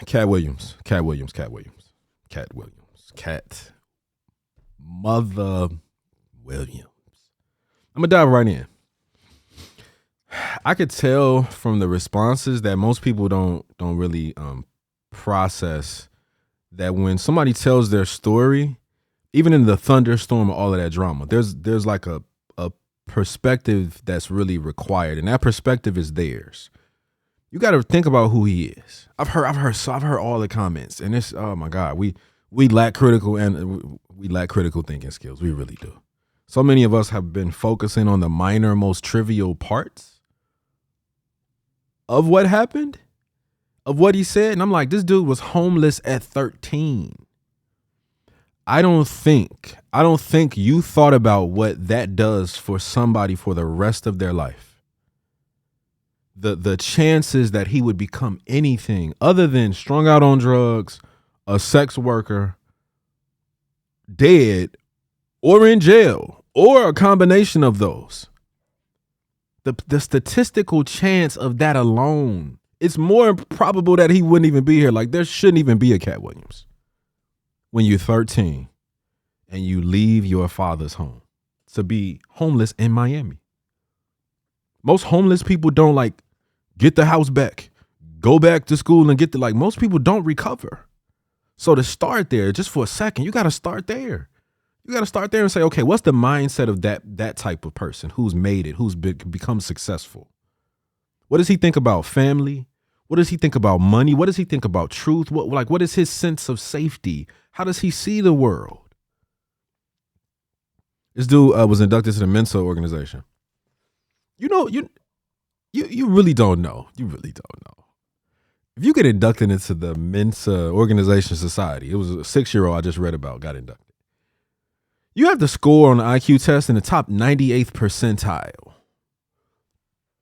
Katt Williams. Katt Williams. Katt Williams. Katt Williams. Katt Mother Williams. I'm gonna dive right in. I could tell from the responses that most people don't really process that when somebody tells their story, even in the thunderstorm of all of that drama, there's like a perspective that's really required, and that perspective is theirs. You got to think about who he is. I've heard all the comments, and it's, oh my God, we lack critical thinking skills. We really do. So many of us have been focusing on the minor, most trivial parts of what happened, of what he said, and I'm like, this dude was homeless at 13. I don't think you thought about what that does for somebody for the rest of their life. The chances that he would become anything other than strung out on drugs, a sex worker, dead, or in jail, or a combination of those. The statistical chance of that alone, it's more probable that he wouldn't even be here. Like, there shouldn't even be a Katt Williams when you're 13 and you leave your father's home to be homeless in Miami. Most homeless people don't like get the house back, go back to school and get most people don't recover. So to start there, just for a second, you got to start there. You got to start there and say, okay, what's the mindset of that type of person who's made it, who's become successful? What does he think about family? What does he think about money? What does he think about truth? What is his sense of safety? How does he see the world? This dude was inducted to the Mensa organization. You really don't know. You really don't know. If you get inducted into the Mensa Organization Society, it was a 6-year-old I just read about, got inducted. You have to score on the IQ test in the top 98th percentile.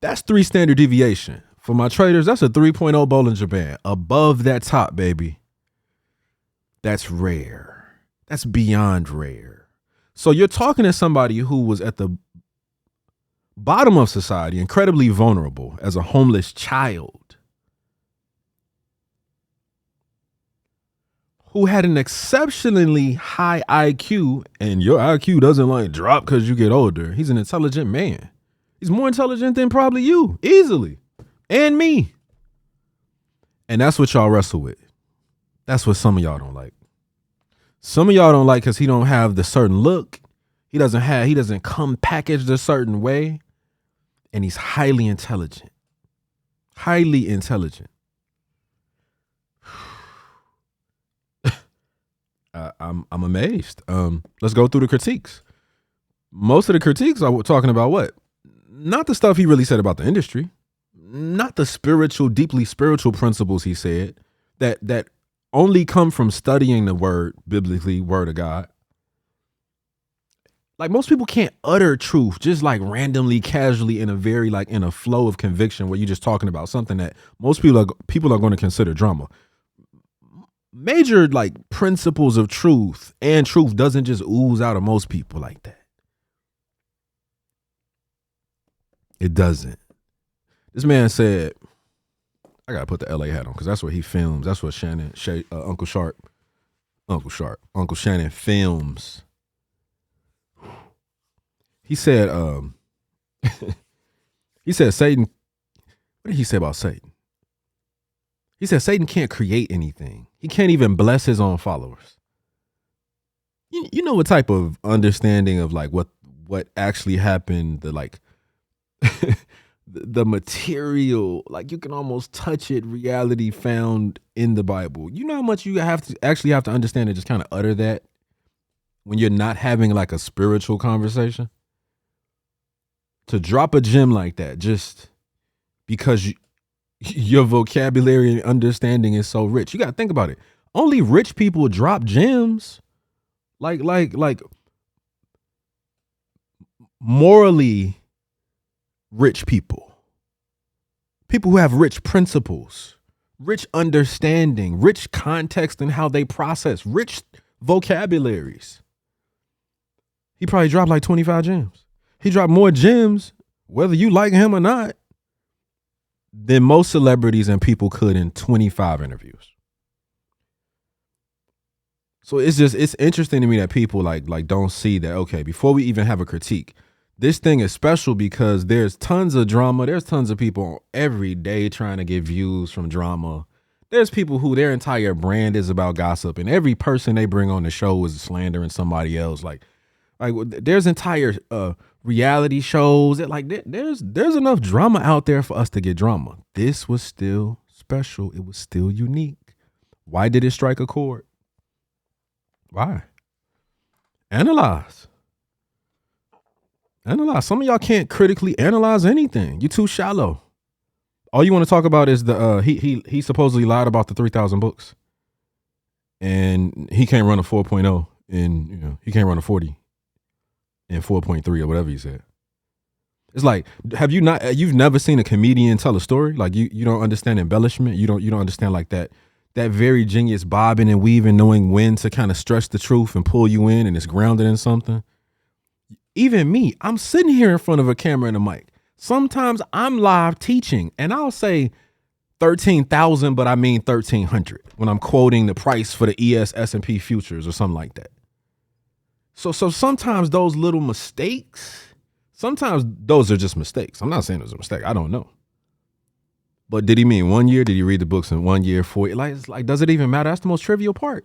That's 3 standard deviation. For my traders, that's a 3.0 Bollinger Band. Above that top, baby. That's rare. That's beyond rare. So you're talking to somebody who was at the bottom of society, incredibly vulnerable as a homeless child, who had an exceptionally high IQ, and your IQ doesn't drop because you get older. He's an intelligent man. He's more intelligent than probably you, easily, and me. And that's what y'all wrestle with. That's what some of y'all don't like. Some of y'all don't like because he don't have the certain look. He doesn't come packaged a certain way. And he's highly intelligent. Highly intelligent. I'm amazed. Let's go through the critiques. Most of the critiques are talking about what? Not the stuff he really said about the industry. Not the deeply spiritual principles he said that only come from studying the word biblically, word of God. Like, most people can't utter truth just randomly, casually, in a flow of conviction where you're just talking about something that most people are going to consider drama. Major principles of truth, and truth doesn't just ooze out of most people like that. It doesn't. This man said, I gotta put the LA hat on because that's where he films. That's what Uncle Shannon films. He said, Satan. What did he say about Satan? He said Satan can't create anything. He can't even bless his own followers. You know what type of understanding of what actually happened, the material, you can almost touch it, reality found in the Bible. You know how much you have to understand and just kind of utter that when you're not having a spiritual conversation? To drop a gem like that just because your vocabulary and understanding is so rich. You got to think about it. Only rich people drop gems. Like morally rich people. People who have rich principles, rich understanding, rich context in how they process, rich vocabularies. He probably dropped 25 gems. He dropped more gems, whether you like him or not, than most celebrities and people could in 25 interviews. So it's interesting to me that people like don't see that, okay, before we even have a critique, this thing is special because there's tons of drama. There's tons of people every day trying to get views from drama. There's people who their entire brand is about gossip, and every person they bring on the show is slandering somebody else. Like there's entire reality shows that there's enough drama out there for us to get drama. This was still special. It was still unique. Why did it strike a chord? Why? Analyze. Some of y'all can't critically analyze anything. You're too shallow. All you want to talk about is the he supposedly lied about the 3,000 books, and he can't run a 4.0, and he can't run a 40 in 4.3 or whatever he said. It's like, you've never seen a comedian tell a story? Like you don't understand embellishment. You don't understand like that very genius bobbing and weaving, knowing when to kind of stretch the truth and pull you in, and it's grounded in something. Even me, I'm sitting here in front of a camera and a mic. Sometimes I'm live teaching and I'll say 13,000, but I mean 1,300 when I'm quoting the price for the S&P futures or something like that. So sometimes those little mistakes, sometimes those are just mistakes. I'm not saying it was a mistake. I don't know. But did he mean 1 year? Did he read the books in 1 year, 4 years? It's like, does it even matter? That's the most trivial part.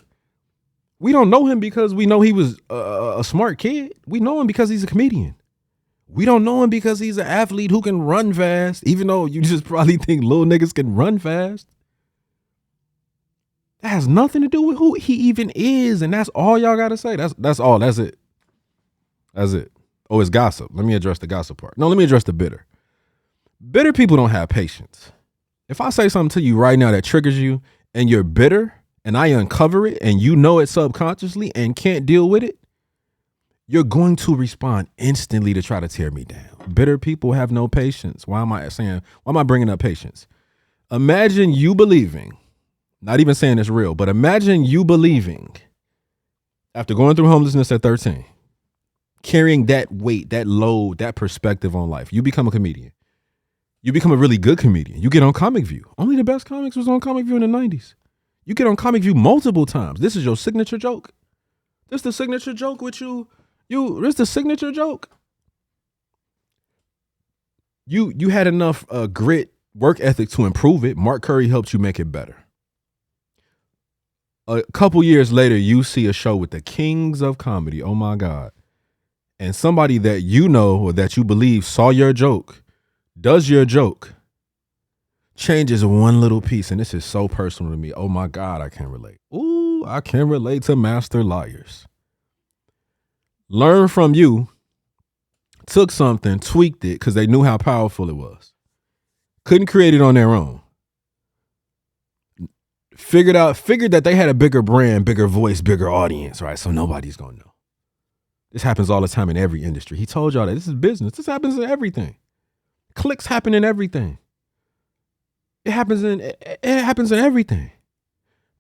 We don't know him because we know he was a smart kid. We know him because he's a comedian. We don't know him because he's an athlete who can run fast, even though you just probably think little niggas can run fast. That has nothing to do with who he even is, and that's all y'all got to say. That's all. That's it. That's it. Oh, it's gossip. Let me address the gossip part. No, let me address the bitter. Bitter people don't have patience. If I say something to you right now that triggers you and you're bitter, and I uncover it and you know it subconsciously and can't deal with it, you're going to respond instantly to try to tear me down. Bitter people have no patience. Why am I bringing up patience? Imagine you believing, not even saying it's real, but imagine you believing after going through homelessness at 13, carrying that weight, that load, that perspective on life. You become a comedian. You become a really good comedian. You get on Comic View. Only the best comics was on Comic View in the 90s. You get on Comic View multiple times. This is your signature joke. This the signature joke with you. This the signature joke. You had enough grit, work ethic to improve it. Mark Curry helped you make it better. A couple years later, you see a show with the kings of comedy. Oh my God. And somebody that you know or that you believe saw your joke, does your joke, changes one little piece, and this is so personal to me. Oh my God, I can't relate. Ooh, I can't relate to master liars. Learn from you, took something, tweaked it because they knew how powerful it was. Couldn't create it on their own. Figured that they had a bigger brand, bigger voice, bigger audience, right? So nobody's gonna know. This happens all the time in every industry. He told y'all that this is business. This happens in everything. Clicks happen in everything. It happens in everything.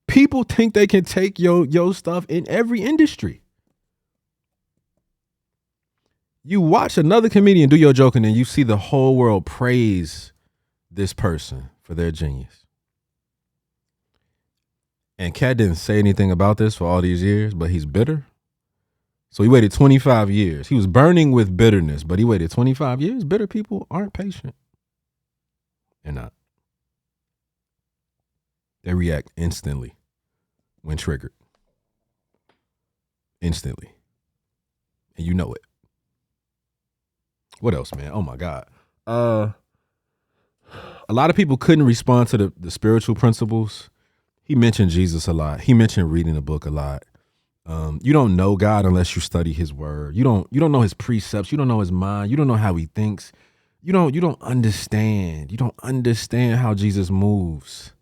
People think they can take your stuff in every industry. You watch another comedian do your joke and then you see the whole world praise this person for their genius. And Katt didn't say anything about this for all these years, but he's bitter. So he waited 25 years. He was burning with bitterness, but he waited 25 years. Bitter people aren't patient. They're not. They react instantly when triggered. Instantly. And you know it. What else, man? Oh my God. A lot of people couldn't respond to the spiritual principles. He mentioned Jesus a lot. He mentioned reading a book a lot. You don't know God unless you study his word. You don't know his precepts. You don't know his mind. You don't know how he thinks. You don't understand. You don't understand how Jesus moves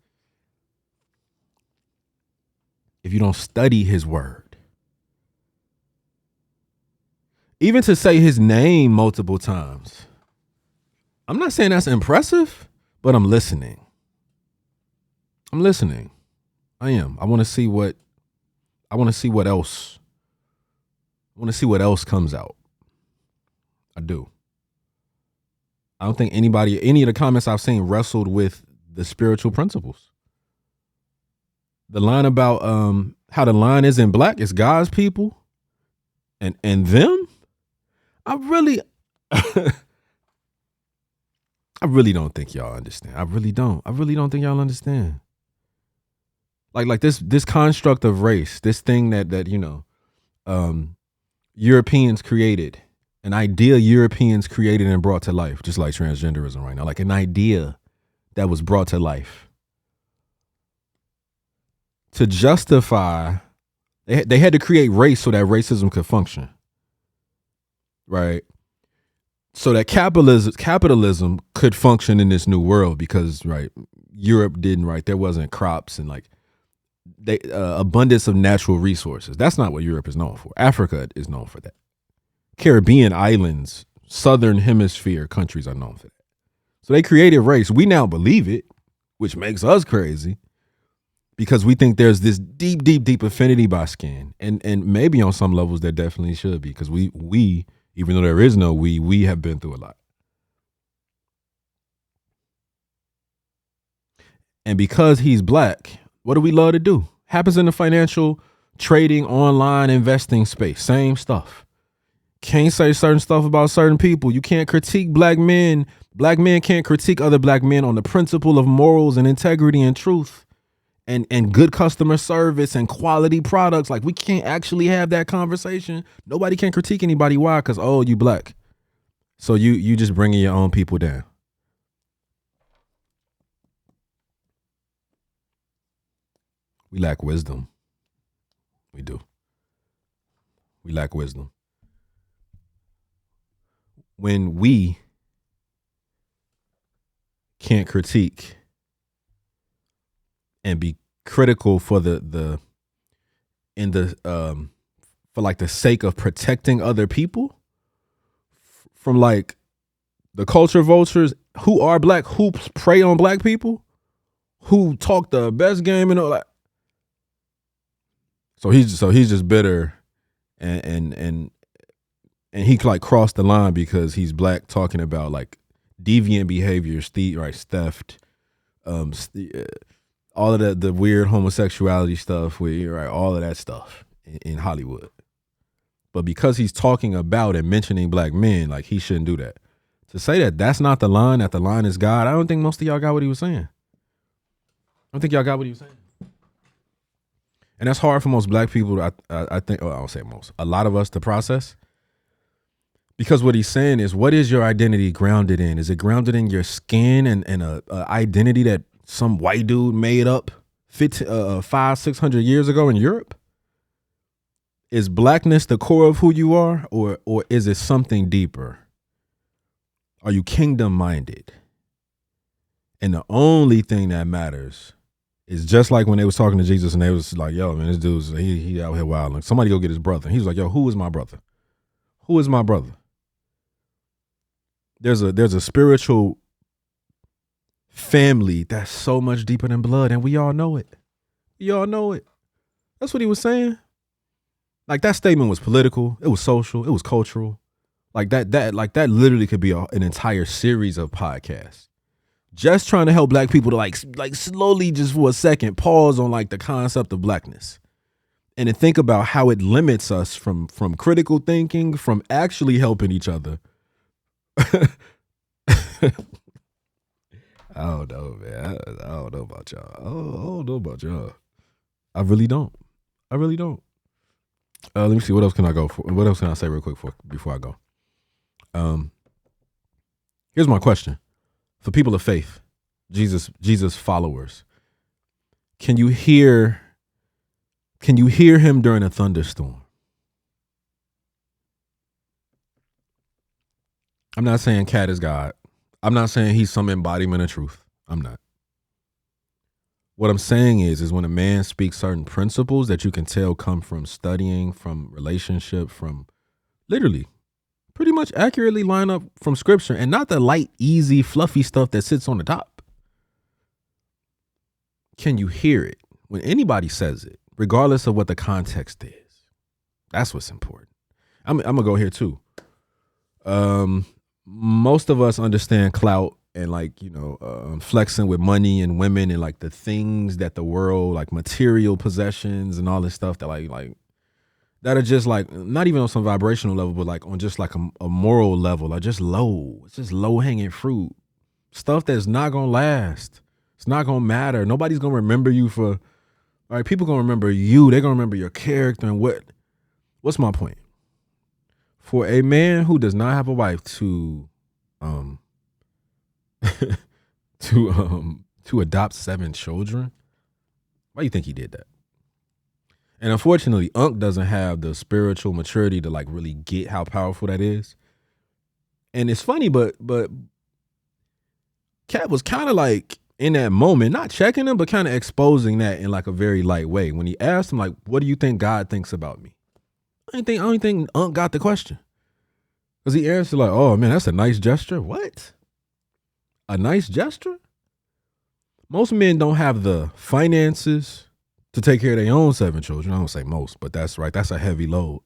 if you don't study his word. Even to say his name multiple times. I'm not saying that's impressive, but I'm listening. I am. I want to see what else. I want to see what else comes out. I do. I don't think any of the comments I've seen wrestled with the spiritual principles. The line about how the line isn't black, it's God's people and them. I really I really don't think y'all understand. I really don't think y'all understand. Like this construct of race, this thing that Europeans created, an idea Europeans created and brought to life, just like transgenderism right now, like an idea that was brought to life to justify. They had to create race so that racism could function, right? So that capitalism could function in this new world because, right, Europe didn't, right? There wasn't crops and like abundance of natural resources. That's not what Europe is known for. Africa is known for that. Caribbean islands, southern hemisphere countries are known for that. So they created race. We now believe it, which makes us crazy because we think there's this deep affinity by skin. And maybe on some levels there definitely should be because we even though there is no we have been through a lot. And because he's black, what do we love to do? Happens in the financial trading, online investing space. Same stuff. Can't say certain stuff about certain people. You can't critique black men. Black men can't critique other black men on the principle of morals and integrity and truth and good customer service and quality products. Like, we can't actually have that conversation. Nobody can critique anybody. Why? Because, oh, you black. So you just bringing your own people down. We lack wisdom. We do. We lack wisdom. When we can't critique and be critical for the sake of protecting other people from like the culture vultures who are black, who prey on black people, who talk the best game and all that. So he's just bitter and he like crossed the line because he's black, talking about like deviant behaviors, theft, all of the weird homosexuality stuff, right, all of that stuff in Hollywood. But because he's talking about and mentioning black men, like, he shouldn't do that. To say that that's not the line, that the line is God, I don't think most of y'all got what he was saying. I don't think y'all got what he was saying. And that's hard for most black people, I think, I don't say most, a lot of us to process. Because what he's saying is, what is your identity grounded in? Is it grounded in your skin and a identity that some white dude made up 500-600 years ago in Europe? Is blackness the core of who you are, or is it something deeper? Are you kingdom minded? And the only thing that matters is, just like when they was talking to Jesus and they was like, yo, man, this dude's he out here wilding. Somebody go get his brother. He was like, yo, who is my brother? Who is my brother? There's a spiritual family that's so much deeper than blood, and we all know it. We all know it. That's what he was saying. Like, that statement was political, it was social, it was cultural. Like that literally could be an entire series of podcasts. Just trying to help black people to like slowly, just for a second, pause on like the concept of blackness. And to think about how it limits us from critical thinking, from actually helping each other. I don't know, man. I don't know about y'all. I don't know about y'all. I really don't. Let me see. What else can I go for? What else can I say real quick before I go? Here's my question. For people of faith, Jesus followers, can you hear him during a thunderstorm? I'm not saying Katt is God. I'm not saying he's some embodiment of truth. I'm not. What I'm saying is when a man speaks certain principles that you can tell come from studying, from relationship, from literally pretty much accurately line up from scripture, and not the light, easy, fluffy stuff that sits on the top. Can you hear it when anybody says it, regardless of what the context is? That's what's important. I'm gonna go here too. Most of us understand clout and like, flexing with money and women and like the things that the world, like material possessions and all this stuff that like that are just like not even on some vibrational level, but like on just like a moral level, like just low. It's just low hanging fruit. Stuff that's not gonna last. It's not gonna matter. Nobody's gonna remember you for. All right, people gonna remember you. They're gonna remember your character and what's my point? For a man who does not have a wife to to adopt 7 children, why do you think he did that? And unfortunately, Unc doesn't have the spiritual maturity to like really get how powerful that is. And it's funny, but Katt was kind of like in that moment, not checking him, but kind of exposing that in like a very light way. When he asked him, like, what do you think God thinks about me? I don't think Unc got the question. Because he answered like, oh man, that's a nice gesture. What? A nice gesture? Most men don't have the finances to take care of their own 7 children. I don't say most, but that's right. That's a heavy load.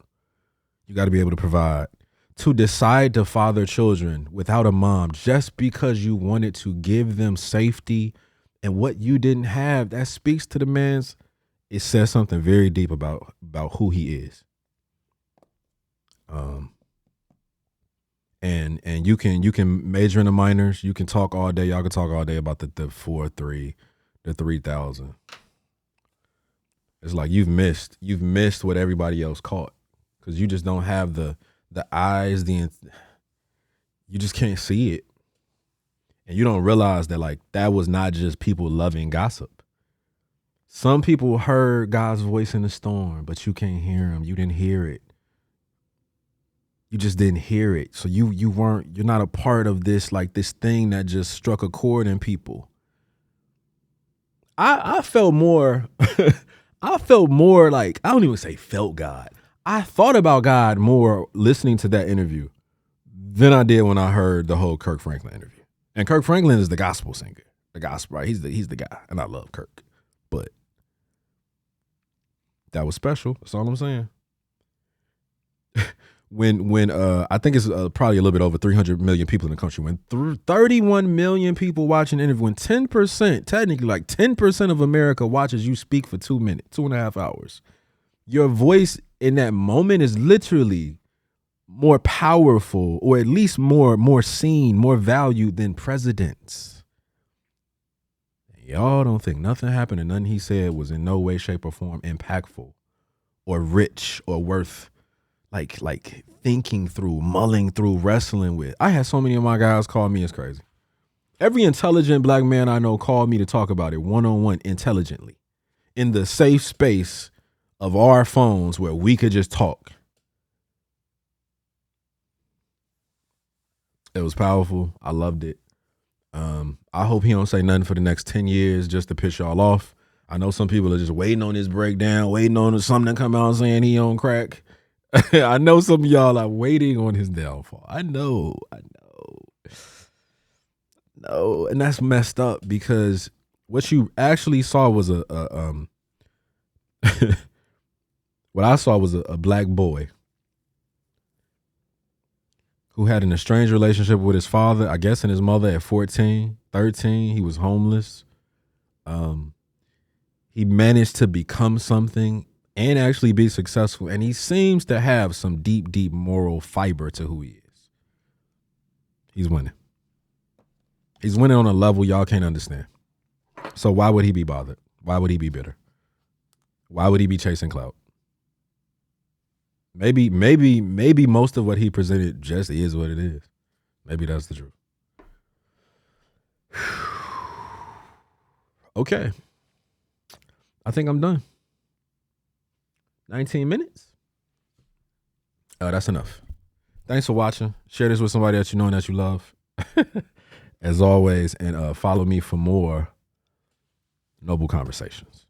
You got to be able to provide. To decide to father children without a mom just because you wanted to give them safety and what you didn't have, that speaks to the man's, it says something very deep about who he is. And you can major in the minors. You can talk all day. Y'all can talk all day about the 4-3, the 3,000. It's like you've missed what everybody else caught because you just don't have the eyes, you just can't see it. And you don't realize that like that was not just people loving gossip. Some people heard God's voice in the storm, but you can't hear him. You didn't hear it. You just didn't hear it. So you're not a part of this, like this thing that just struck a chord in people. I felt more, I felt more like, I don't even say felt God. I thought about God more listening to that interview than I did when I heard the whole Kirk Franklin interview. And Kirk Franklin is the gospel singer, the gospel, right? He's the guy, and I love Kirk. But that was special. That's all I'm saying. when I think it's probably a little bit over 300 million people in the country, when 31 million people watching the interview, when 10%, technically like 10% of America watches you speak for 2 minutes, 2.5 hours, your voice in that moment is literally more powerful, or at least more seen, more valued than presidents. Y'all don't think nothing happened and nothing he said was in no way, shape, or form impactful or rich or worth like thinking through, mulling through, wrestling with. I had so many of my guys call me. It's crazy. Every intelligent black man I know called me to talk about it one-on-one intelligently in the safe space of our phones where we could just talk. It was powerful. I loved it. I hope he don't say nothing for the next 10 years just to piss y'all off. I know some people are just waiting on his breakdown, waiting on something to come out saying he on crack. I know some of y'all are waiting on his downfall. I know. No, and that's messed up because what you actually saw was what I saw was a black boy who had an estranged relationship with his father, I guess, and his mother at 14, 13. He was homeless. He managed to become something and actually be successful. And he seems to have some deep, deep moral fiber to who he is. He's winning. He's winning on a level y'all can't understand. So why would he be bothered? Why would he be bitter? Why would he be chasing clout? Maybe most of what he presented just is what it is. Maybe that's the truth. Okay. I think I'm done. 19 minutes? That's enough. Thanks for watching. Share this with somebody that you know and that you love. As always, and follow me for more noble conversations.